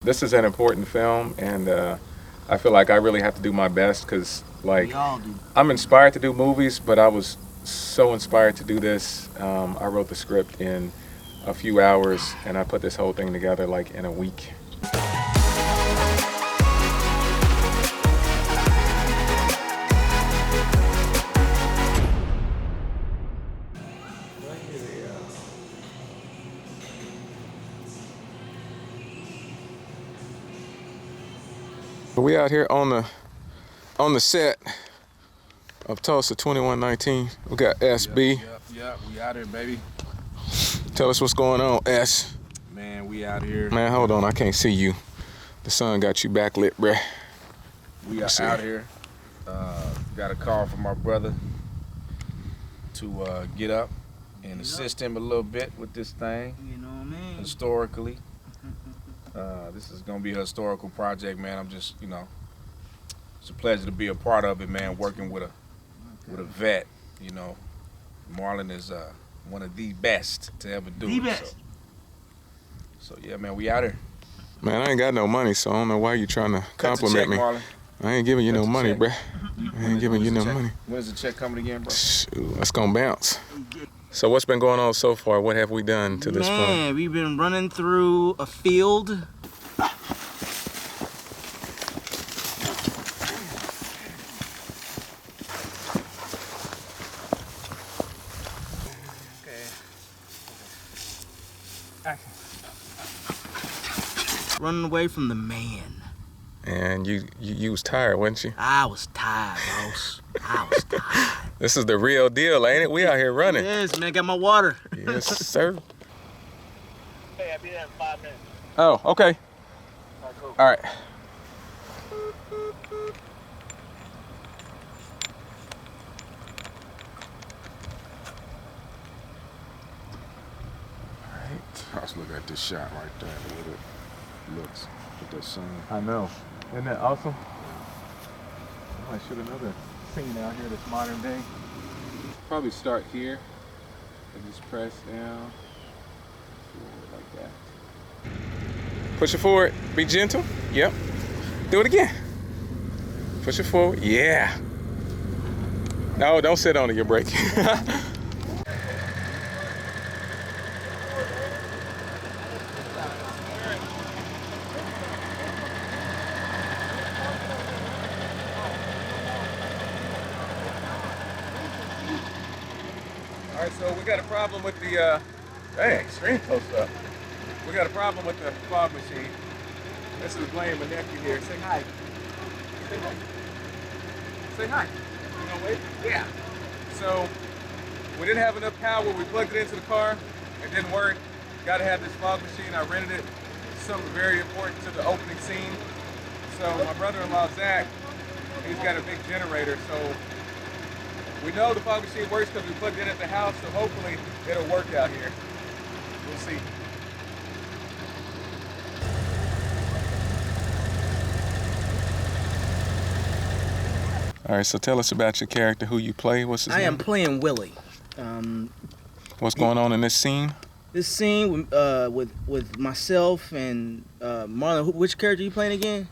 This is an important film, and I feel like I really have to do my best because, like, We all do. I'm inspired to do movies, but I was so inspired to do this. I wrote the script in a few hours, and I put this whole thing together like in a week. We out here on the set of Tulsa 2119. We got SB. Yep, we out here, baby. Tell us what's going on, S. Man, we out here. Man, hold on, I can't see you. The sun got you backlit, bruh. We are out here. Got a call from our brother to get up and assist him a little bit with this thing. You know what I mean? Historically. This is gonna be a historical project, man. I'm just, it's a pleasure to be a part of it, man. Working with a vet, Marlon is one of the best to ever do The it. best. So yeah, man, we out here. Man, I ain't got no money, so I don't know why you trying to compliment me. Marlon. I ain't giving you no money, bruh. I ain't giving you no money. When's the check coming again, bro? Shoot, that's gonna bounce. So what's been going on so far? What have we done to this point? Man, we've been running through a field. Running away from the man. And you was tired, wasn't you? I was tired, boss. I was tired. This is the real deal, ain't it? We out here running. Yes, man, got my water. Yes, sir. Hey, I'll be there in 5 minutes. Oh, okay. All right, cool. All right. Let's look at this shot right there, the way it looks with that sun. I know. Isn't that awesome? I might shoot another scene out here that's modern day. Probably start here and just press down. Like that. Push it forward. Be gentle. Yep. Do it again. Push it forward. Yeah. No, don't sit on it. You're breaking. All right, so we got a problem with the, dang, extreme close up. We got a problem with the fog machine. This is Blaine, my nephew here. Say hi. Say hi. Say hi. You know, wait? Yeah. So, we didn't have enough power. We plugged it into the car. It didn't work. Got to have this fog machine. I rented it. Something very important to the opening scene. So, my brother-in-law, Zach, he's got a big generator. So, we know the fog machine works because we plugged it in at the house, so hopefully it'll work out here. We'll see. All right, so tell us about your character, who you play, what's his name? I am playing Willie. What's going on in this scene? This scene with myself and Marlon. Which character you playing again?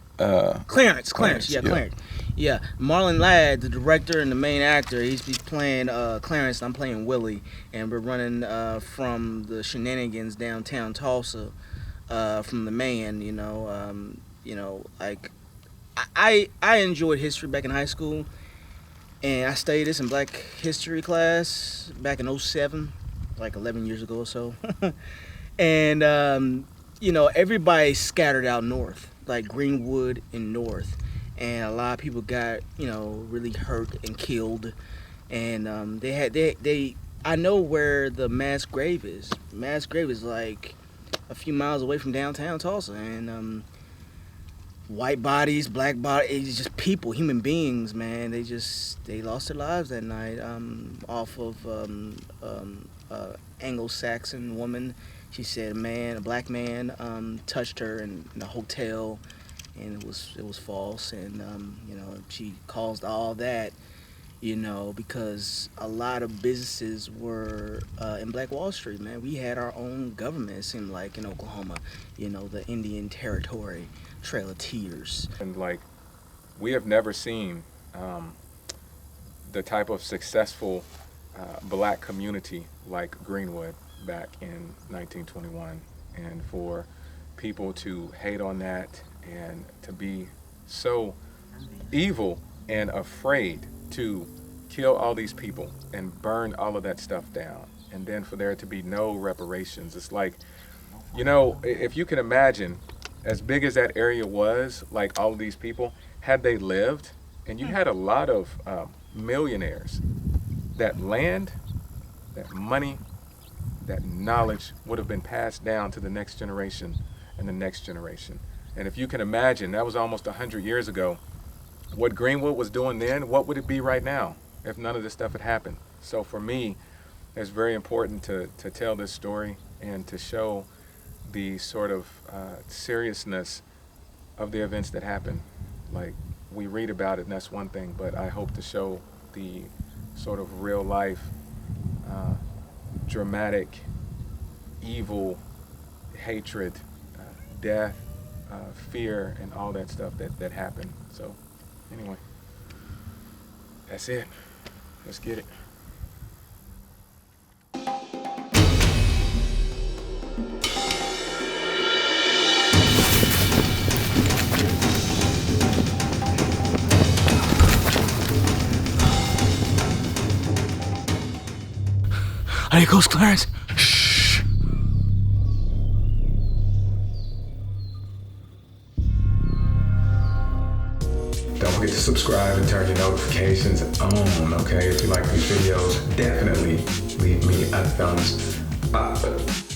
Clarence. Yeah, Clarence. Yeah, Marlon Ladd, the director and the main actor, he's playing Clarence. I'm playing Willie, and we're running from the shenanigans downtown Tulsa, from the man. Like I enjoyed history back in high school, and I studied this in Black History class back in '07, like 11 years ago or so. And everybody scattered out north, like Greenwood and North. And a lot of people got, really hurt and killed. And I know where the mass grave is. Mass grave is like a few miles away from downtown Tulsa. And white bodies, black bodies, it's just people, human beings, man. They lost their lives that night off of Anglo-Saxon woman. She said a black man touched her in a hotel. And it was false, and she caused all that, you know, because a lot of businesses were in Black Wall Street, man. We had our own government, it seemed like, in Oklahoma, you know, the Indian Territory, Trail of Tears. And like, we have never seen the type of successful black community like Greenwood back in 1921. And for people to hate on that and to be so evil and afraid to kill all these people and burn all of that stuff down, and then for there to be no reparations. It's like, you know, if you can imagine, as big as that area was, like all of these people, had they lived, and you had a lot of millionaires, that land, that money, that knowledge would have been passed down to the next generation and the next generation. And if you can imagine, that was almost 100 years ago. What Greenwood was doing then, what would it be right now if none of this stuff had happened? So for me, it's very important to tell this story and to show the sort of seriousness of the events that happened. Like, we read about it and that's one thing, but I hope to show the sort of real life, dramatic, evil, hatred, death, fear, and all that stuff that happened. So anyway, that's it. Let's get it. Are you close, Clarence? Shh. Don't forget to subscribe and turn your notifications on, okay? If you like these videos, definitely leave me a thumbs up.